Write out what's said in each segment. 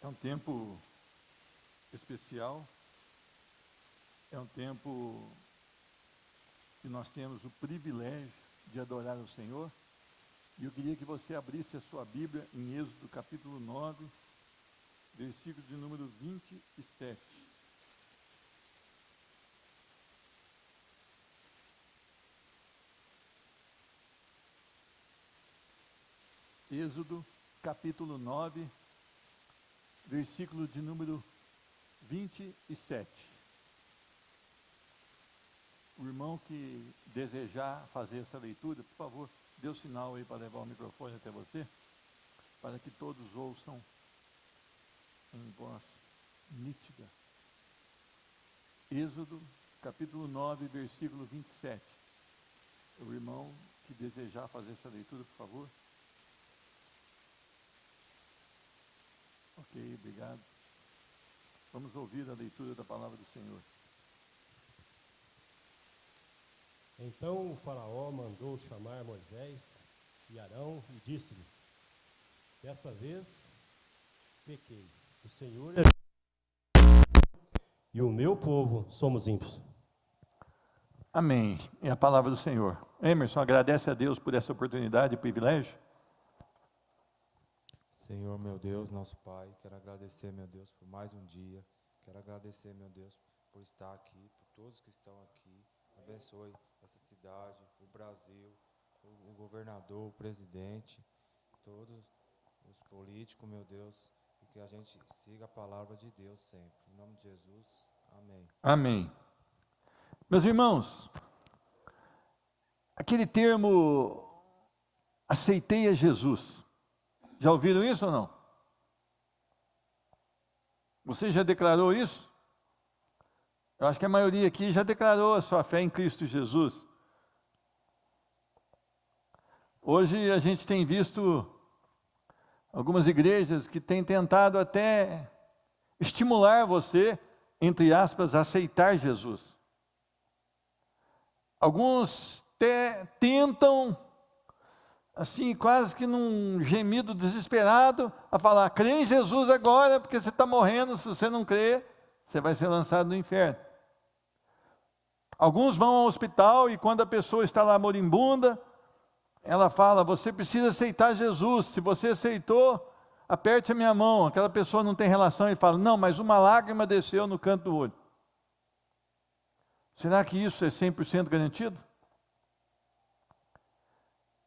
É um tempo especial, é um tempo que nós temos o privilégio de adorar o Senhor. E eu queria que você abrisse a sua Bíblia em Êxodo capítulo 9, versículo de número 27. Êxodo capítulo 9, versículo de número 27. O irmão que desejar fazer essa leitura, por favor, dê o sinal aí para levar o microfone até você, para que todos ouçam em voz nítida. Êxodo capítulo 9, versículo 27. O irmão que desejar fazer essa leitura, por favor. Ok, obrigado. Vamos ouvir a leitura da palavra do Senhor. Então o faraó mandou chamar Moisés e Arão e disse-lhe: desta vez pequei, o Senhor é e o meu povo somos ímpios. Amém. É a palavra do Senhor. Emerson, agradece a Deus por essa oportunidade e privilégio. Senhor, meu Deus, nosso Pai, quero agradecer, meu Deus, por mais um dia. Quero agradecer, meu Deus, por estar aqui, por todos que estão aqui. Abençoe essa cidade, o Brasil, o governador, o presidente, todos os políticos, meu Deus, e que a gente siga a palavra de Deus sempre. Em nome de Jesus, amém. Amém. Meus irmãos, aquele termo, aceitei a Jesus, já ouviram isso ou não? Você já declarou isso? Eu acho que a maioria aqui já declarou a sua fé em Cristo Jesus. Hoje a gente tem visto algumas igrejas que têm tentado até estimular você, entre aspas, a aceitar Jesus. Alguns tentam, assim, quase que num gemido desesperado, a falar: crê em Jesus agora, porque você está morrendo. Se você não crer, você vai ser lançado no inferno. Alguns vão ao hospital e quando a pessoa está lá moribunda, ela fala: você precisa aceitar Jesus. Se você aceitou, aperte a minha mão. Aquela pessoa não tem relação e fala: não, mas uma lágrima desceu no canto do olho. Será que isso é 100% garantido?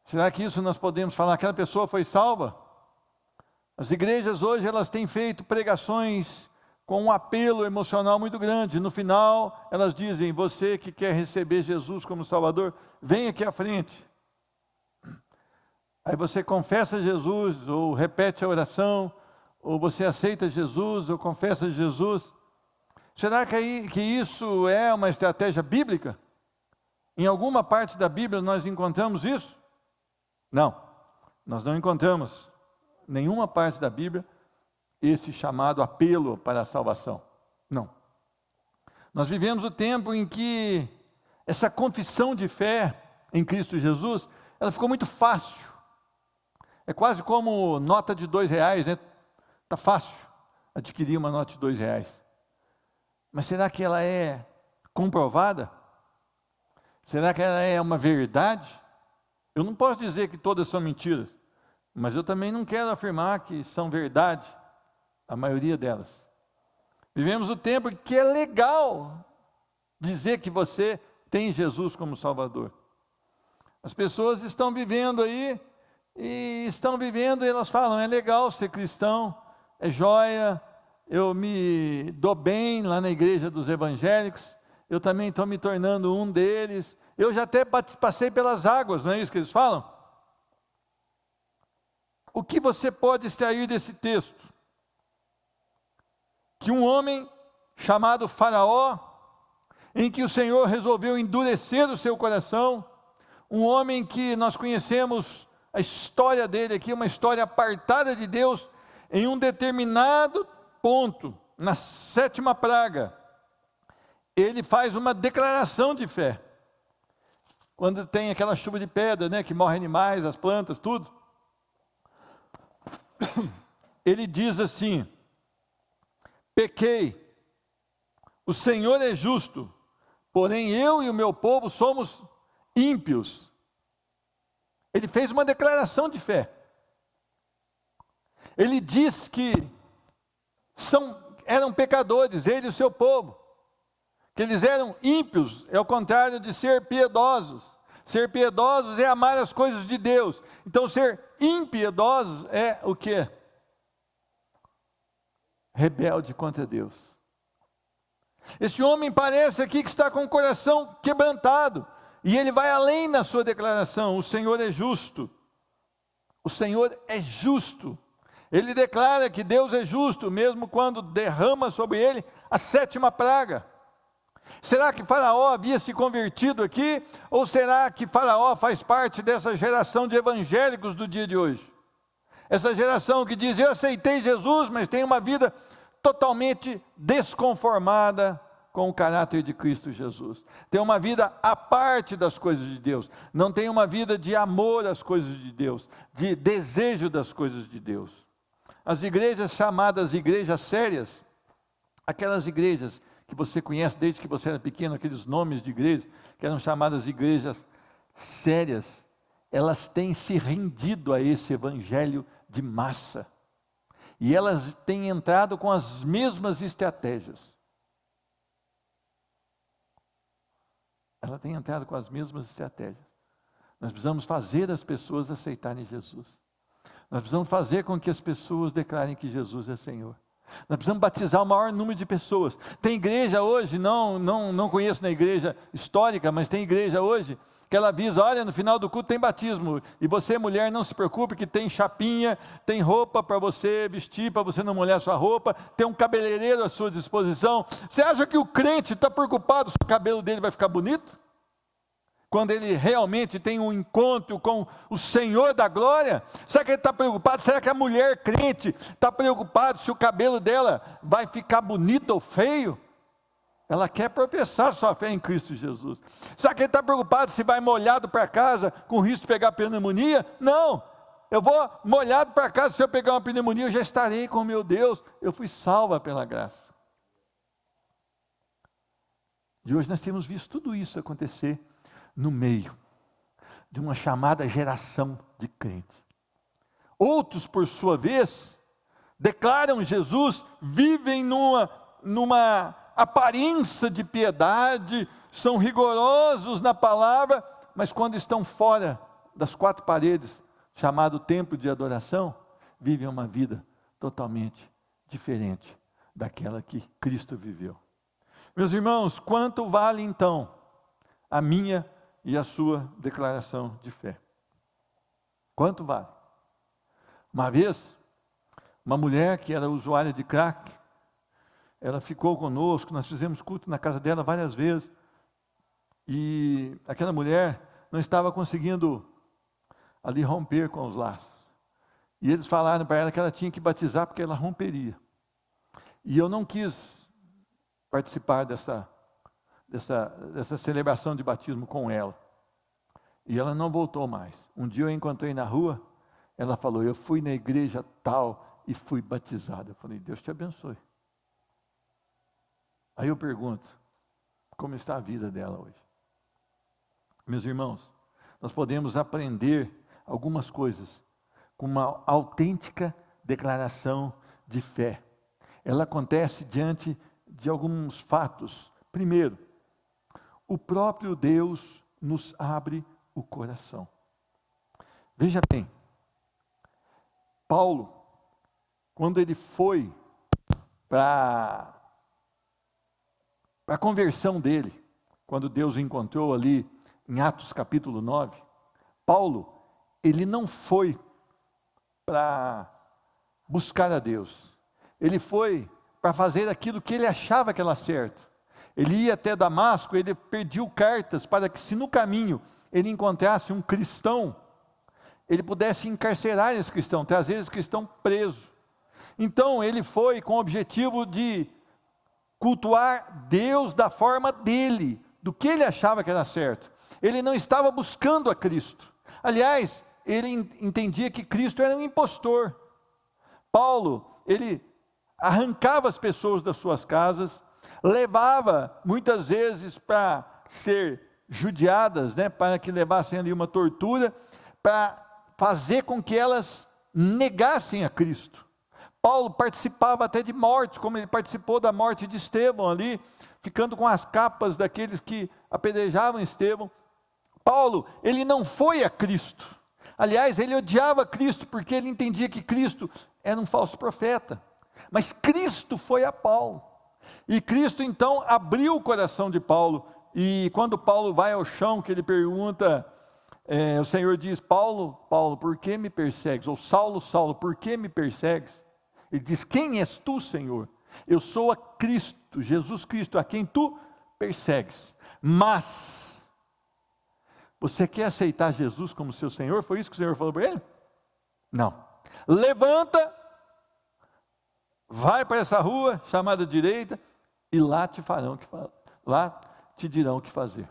Será que isso nós podemos falar, aquela pessoa foi salva? As igrejas hoje, elas têm feito pregações com um apelo emocional muito grande. No final, elas dizem: você que quer receber Jesus como Salvador, vem aqui à frente. Aí você confessa Jesus, ou repete a oração, ou você aceita Jesus, ou confessa Jesus. Será que isso é uma estratégia bíblica? Em alguma parte da Bíblia nós encontramos isso? Não, nós não encontramos nenhuma parte da Bíblia esse chamado apelo para a salvação. Não. Nós vivemos o tempo em que essa confissão de fé em Cristo Jesus, ela ficou muito fácil. É quase como nota de R$2, né? Está fácil adquirir uma nota de R$2. Mas será que ela é comprovada? Será que ela é uma verdade? Eu não posso dizer que todas são mentiras, mas eu também não quero afirmar que são verdade, a maioria delas. Vivemos o tempo que é legal dizer que você tem Jesus como Salvador. As pessoas estão vivendo aí, e elas falam: é legal ser cristão, é joia, eu me dou bem lá na igreja dos evangélicos, eu também estou me tornando um deles, eu já até passei pelas águas, não é isso que eles falam? O que você pode extrair desse texto? Que um homem chamado Faraó, em que o Senhor resolveu endurecer o seu coração, um homem que nós conhecemos a história dele aqui, uma história apartada de Deus, em um determinado ponto, na 7ª praga, ele faz uma declaração de fé. Quando tem aquela chuva de pedra, né, que morre animais, as plantas, tudo. Ele diz assim: pequei. O Senhor é justo, porém eu e o meu povo somos ímpios. Ele fez uma declaração de fé. Ele diz que eram pecadores, ele e o seu povo. Que eles eram ímpios, é o contrário de ser piedosos. Ser piedosos é amar as coisas de Deus. Então ser impiedosos é o quê? Rebelde contra Deus. Esse homem parece aqui que está com o coração quebrantado. E ele vai além na sua declaração: o Senhor é justo. O Senhor é justo. Ele declara que Deus é justo, mesmo quando derrama sobre ele a 7ª praga. Será que Faraó havia se convertido aqui? Ou será que Faraó faz parte dessa geração de evangélicos do dia de hoje? Essa geração que diz: eu aceitei Jesus, mas tem uma vida totalmente desconformada com o caráter de Cristo Jesus. Tem uma vida à parte das coisas de Deus. Não tem uma vida de amor às coisas de Deus, de desejo das coisas de Deus. As igrejas chamadas igrejas sérias, aquelas igrejas que você conhece desde que você era pequeno, aqueles nomes de igreja, que eram chamadas igrejas sérias, elas têm se rendido a esse evangelho de massa. E elas têm entrado com as mesmas estratégias. Ela tem entrado com as mesmas estratégias. Nós precisamos fazer as pessoas aceitarem Jesus. Nós precisamos fazer com que as pessoas declarem que Jesus é Senhor. Nós precisamos batizar o maior número de pessoas. Tem igreja hoje, não conheço na igreja histórica, mas tem igreja hoje que ela avisa: olha, no final do culto tem batismo, e você, mulher, não se preocupe que tem chapinha, tem roupa para você vestir, para você não molhar sua roupa, tem um cabeleireiro à sua disposição. Você acha que o crente está preocupado se o cabelo dele vai ficar bonito? Quando ele realmente tem um encontro com o Senhor da glória? Será que ele está preocupado? Será que a mulher crente está preocupada se o cabelo dela vai ficar bonito ou feio? Ela quer professar sua fé em Cristo Jesus. Será que ele está preocupado se vai molhado para casa com risco de pegar pneumonia? Não, eu vou molhado para casa, se eu pegar uma pneumonia eu já estarei com o meu Deus, eu fui salva pela graça. E hoje nós temos visto tudo isso acontecer no meio de uma chamada geração de crentes. Outros, por sua vez, declaram Jesus, vivem numa aparência de piedade, são rigorosos na palavra, mas quando estão fora das 4 paredes, chamado templo de adoração, vivem uma vida totalmente diferente daquela que Cristo viveu. Meus irmãos, quanto vale então a minha e a sua declaração de fé? Quanto vale? Uma vez, uma mulher que era usuária de crack, ela ficou conosco, nós fizemos culto na casa dela várias vezes, e aquela mulher não estava conseguindo ali romper com os laços. E eles falaram para ela que ela tinha que batizar porque ela romperia. E eu não quis participar dessa celebração de batismo com ela. E ela não voltou mais. Um dia eu a encontrei na rua, ela falou: eu fui na igreja tal e fui batizada. Eu falei: Deus te abençoe. Aí eu pergunto: como está a vida dela hoje? Meus irmãos, nós podemos aprender algumas coisas com uma autêntica declaração de fé. Ela acontece diante de alguns fatos. Primeiro, o próprio Deus nos abre o coração. Veja bem, Paulo, quando ele foi para a conversão dele, quando Deus o encontrou ali em Atos capítulo 9, Paulo, ele não foi para buscar a Deus, ele foi para fazer aquilo que ele achava que era certo. Ele ia até Damasco, ele pediu cartas para que, se no caminho ele encontrasse um cristão, ele pudesse encarcerar esse cristão, trazer esse cristão preso. Então ele foi com o objetivo de cultuar Deus da forma dele, do que ele achava que era certo. Ele não estava buscando a Cristo. Aliás, ele entendia que Cristo era um impostor. Paulo, ele arrancava as pessoas das suas casas, levava muitas vezes para ser judiadas, né, para que levassem ali uma tortura, para fazer com que elas negassem a Cristo. Paulo participava até de morte, como ele participou da morte de Estevão ali, ficando com as capas daqueles que apedrejavam Estevão. Paulo, ele não foi a Cristo. Aliás, ele odiava Cristo, porque ele entendia que Cristo era um falso profeta. Mas Cristo foi a Paulo. E Cristo então abriu o coração de Paulo. E quando Paulo vai ao chão, que ele pergunta, o Senhor diz: Paulo, Paulo, por que me persegues? Ou Saulo, Saulo, por que me persegues? Ele diz: quem és tu, Senhor? Eu sou a Cristo, Jesus Cristo, a quem tu persegues. Mas, você quer aceitar Jesus como seu Senhor? Foi isso que o Senhor falou para ele? Não. Levanta, vai para essa rua chamada direita, e lá te dirão o que fazer.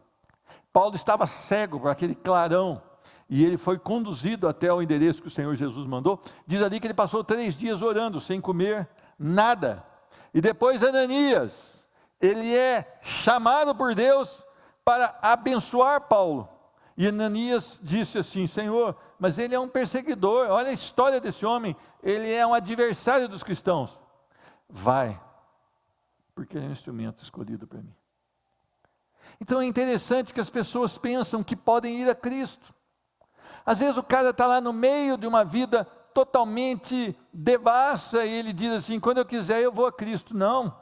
Paulo estava cego para aquele clarão, e ele foi conduzido até o endereço que o Senhor Jesus mandou. Diz ali que ele passou 3 dias orando, sem comer nada. E depois Ananias, ele é chamado por Deus para abençoar Paulo. E Ananias disse assim: Senhor, mas ele é um perseguidor, olha a história desse homem, ele é um adversário dos cristãos. Vai, porque ele é um instrumento escolhido para mim. Então é interessante que as pessoas pensam que podem ir a Cristo. Às vezes o cara está lá no meio de uma vida totalmente devassa, e ele diz assim: quando eu quiser eu vou a Cristo. Não,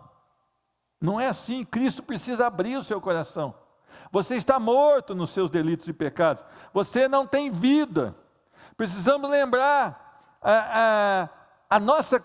não é assim. Cristo precisa abrir o seu coração. Você está morto nos seus delitos e pecados, você não tem vida. Precisamos lembrar a nossa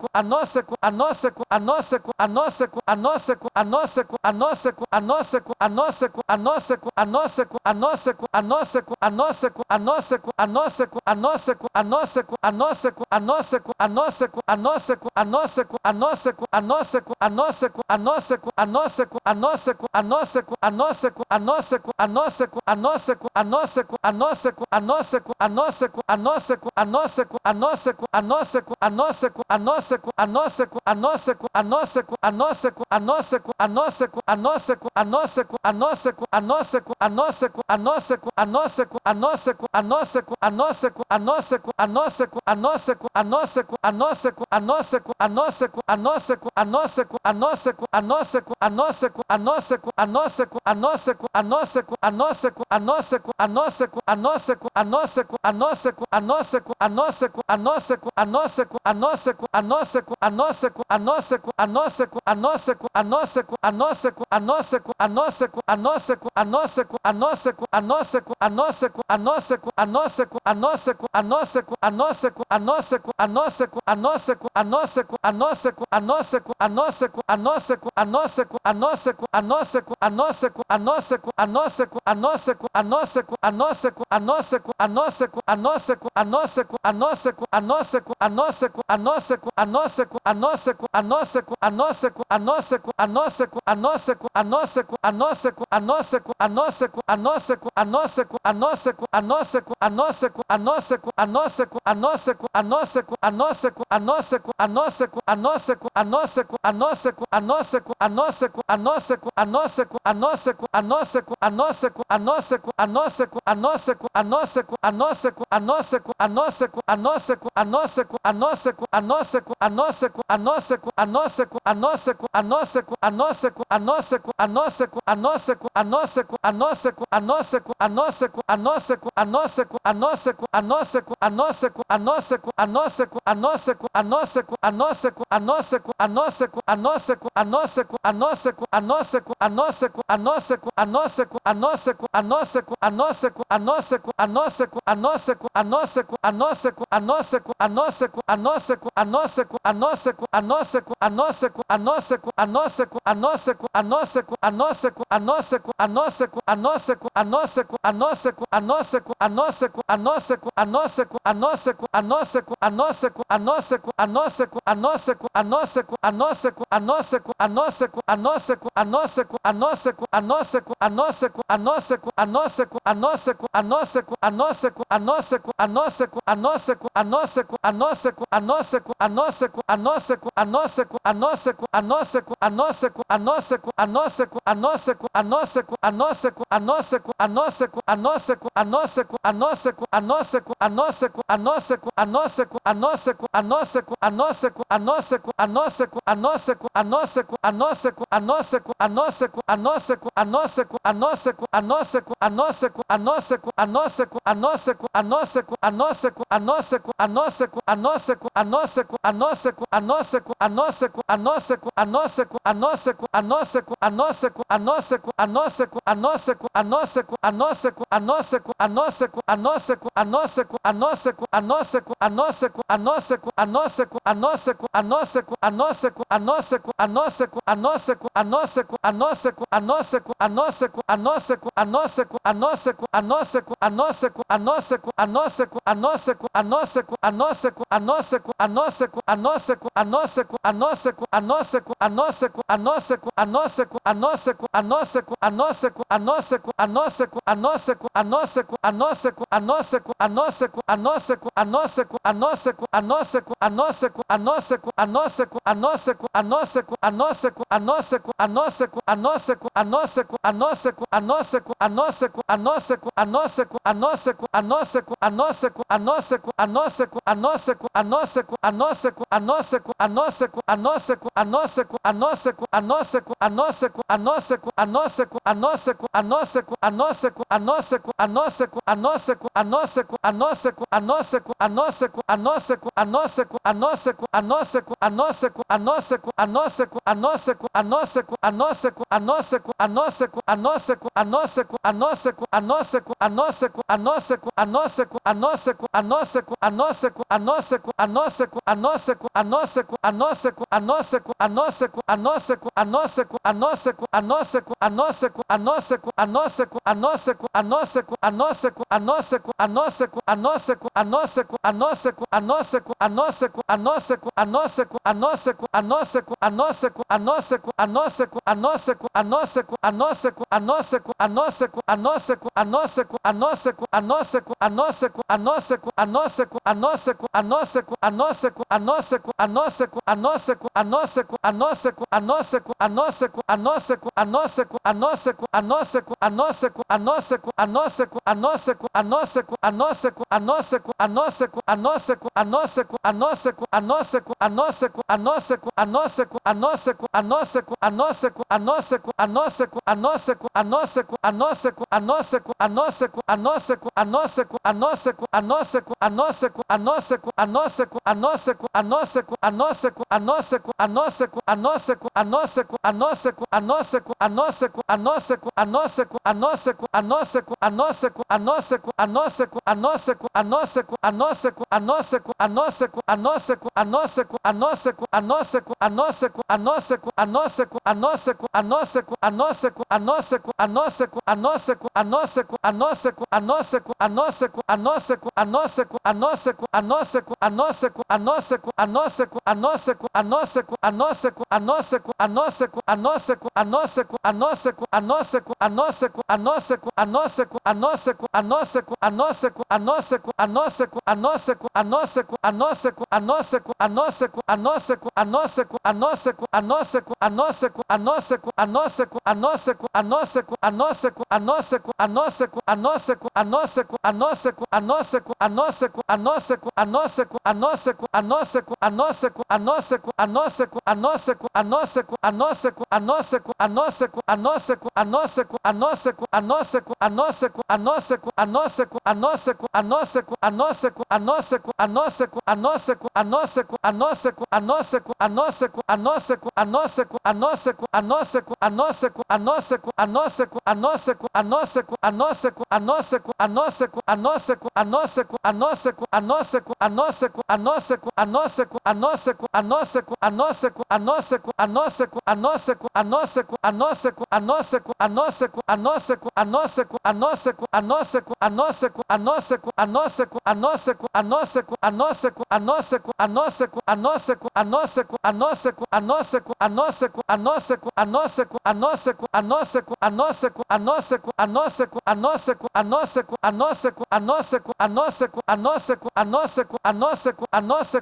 a nossa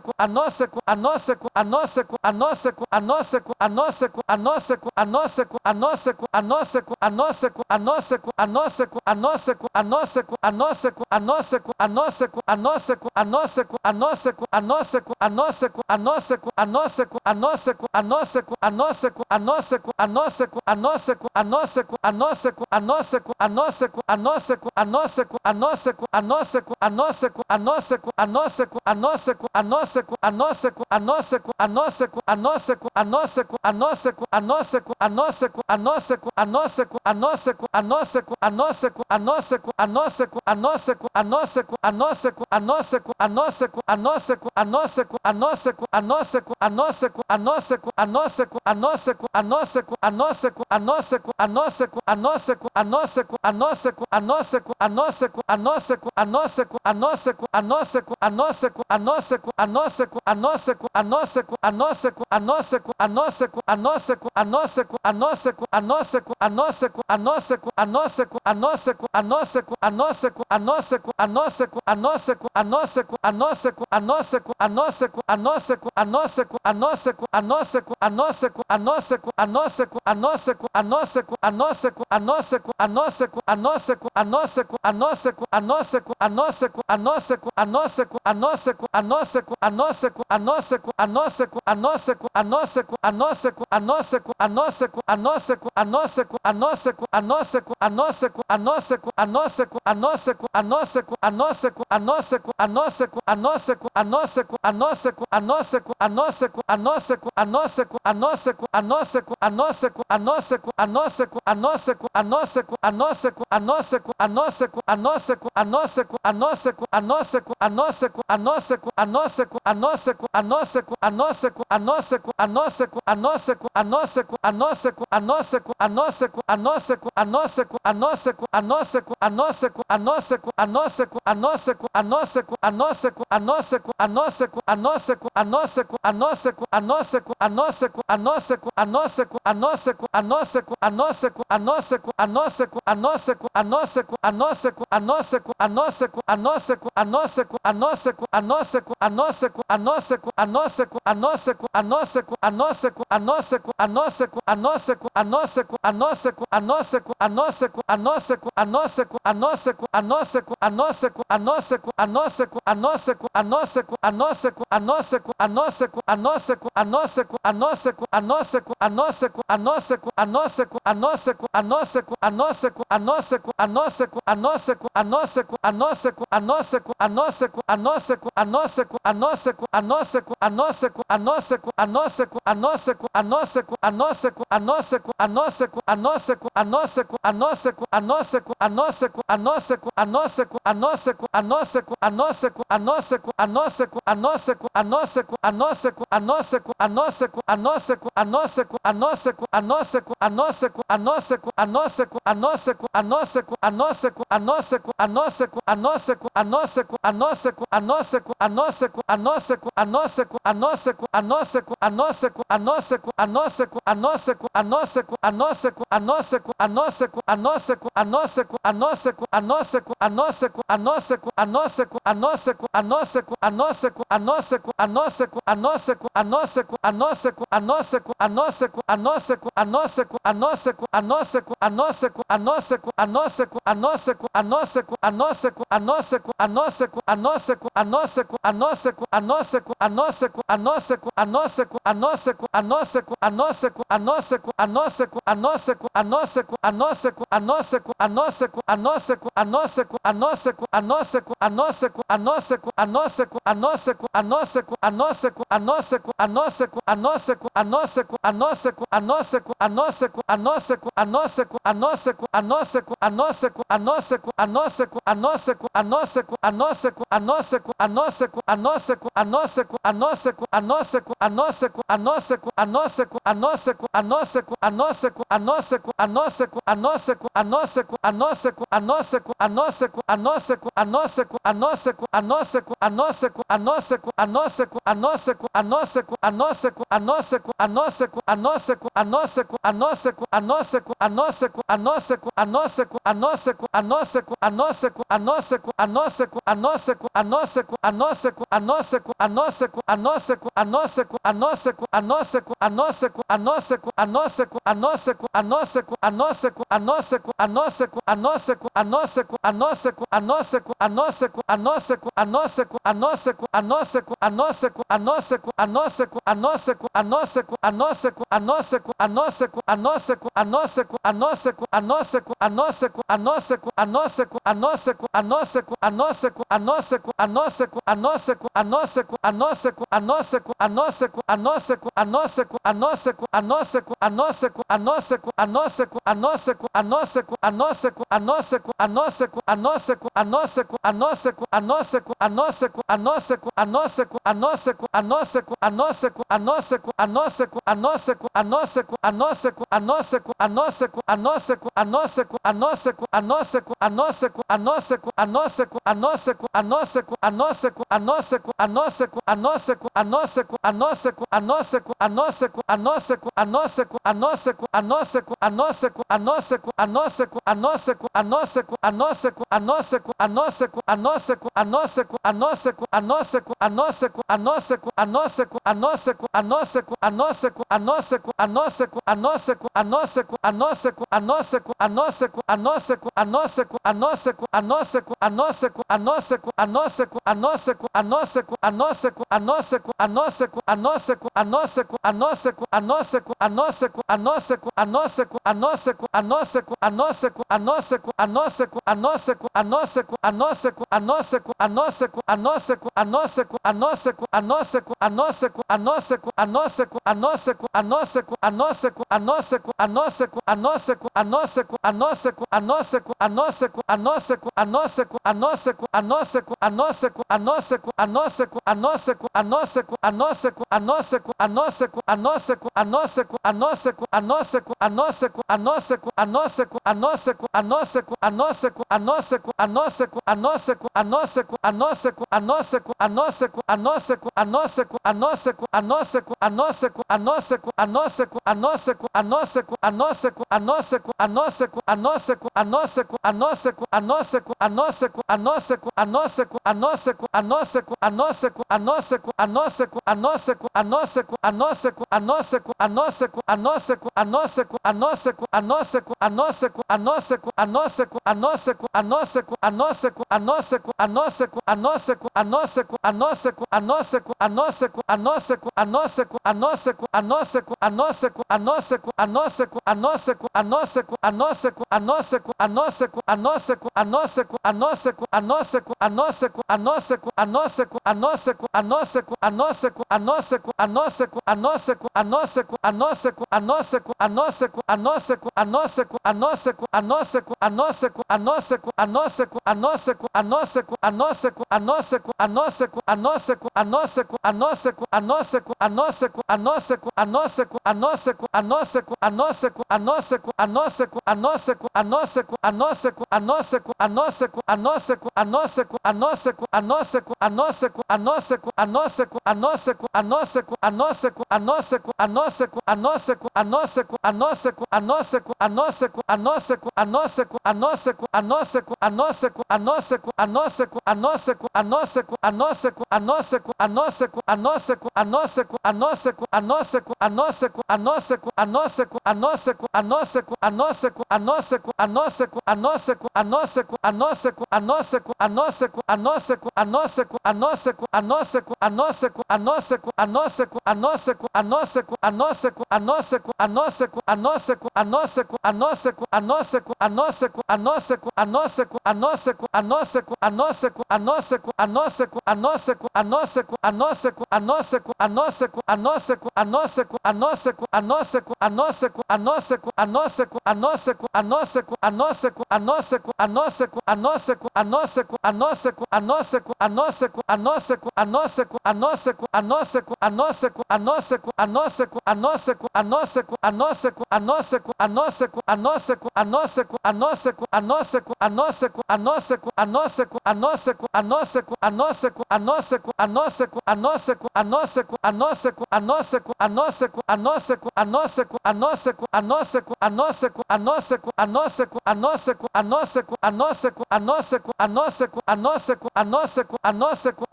a nossa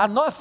a nossa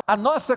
a nossa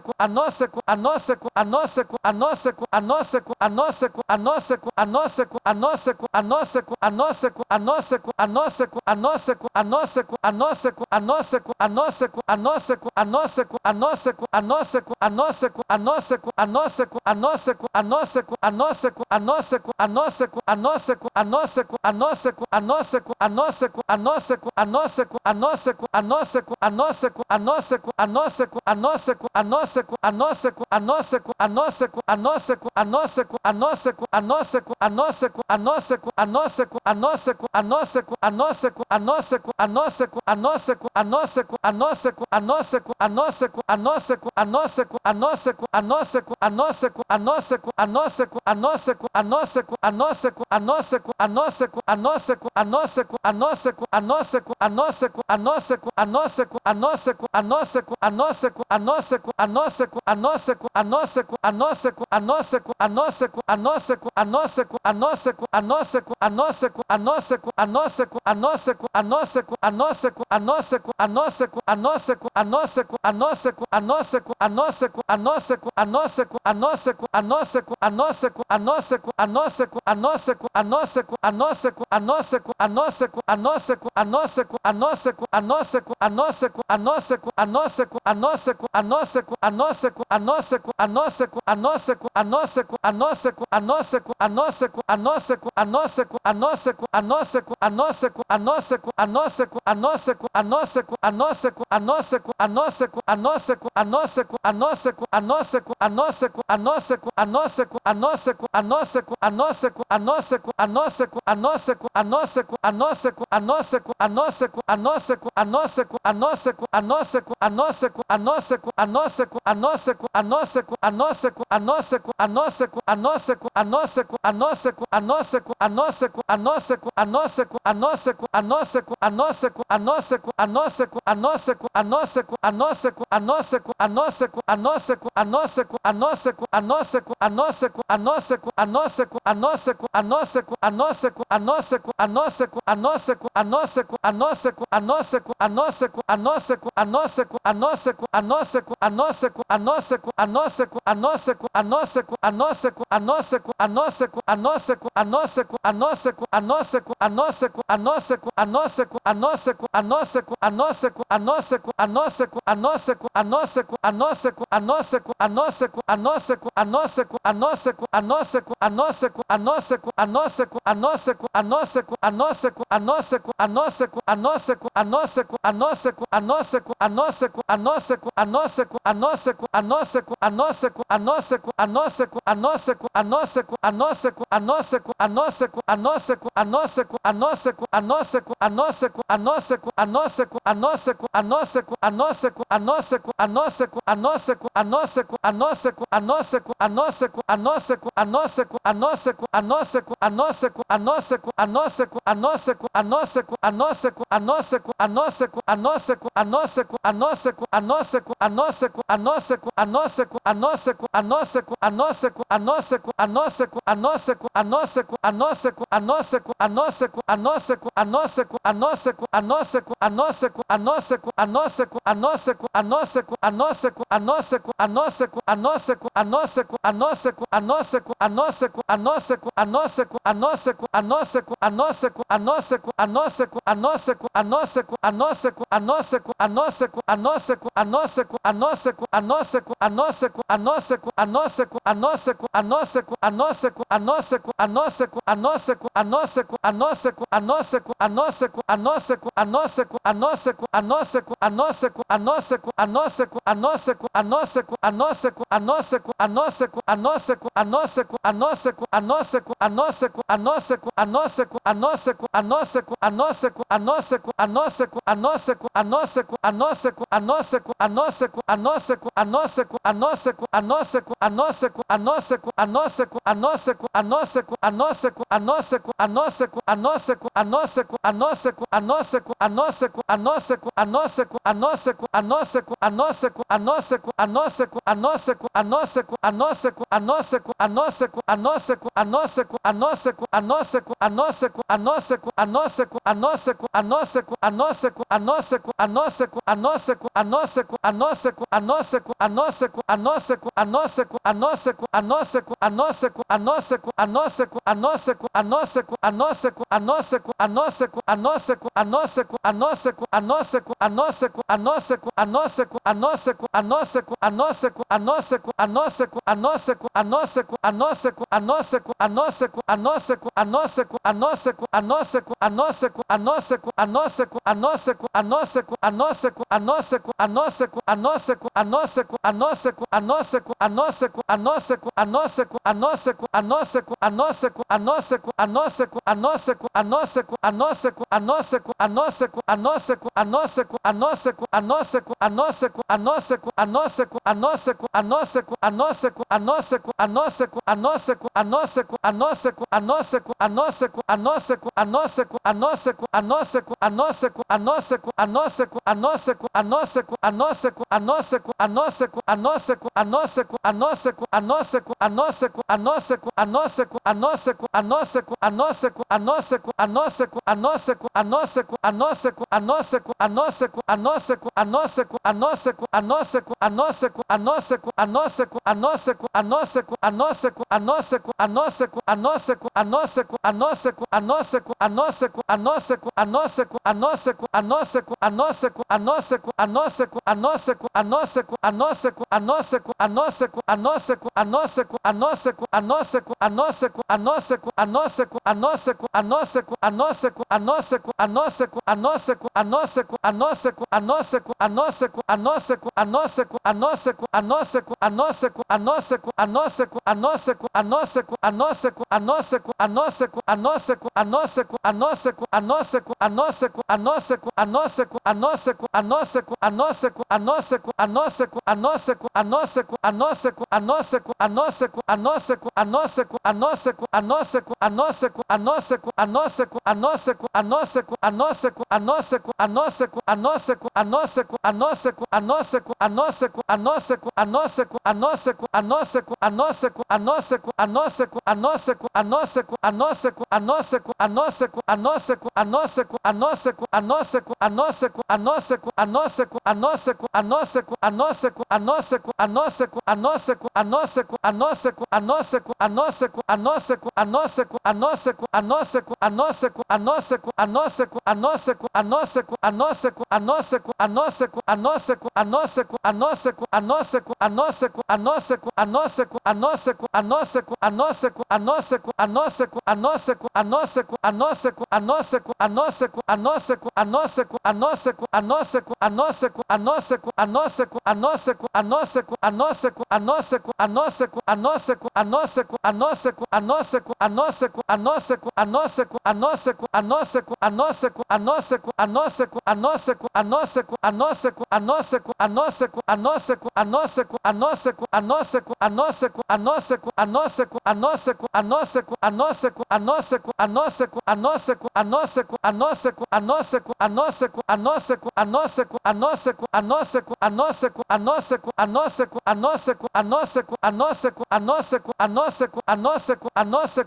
a nossa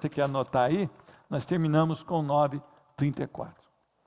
Você quer anotar aí? Nós terminamos com 9:34.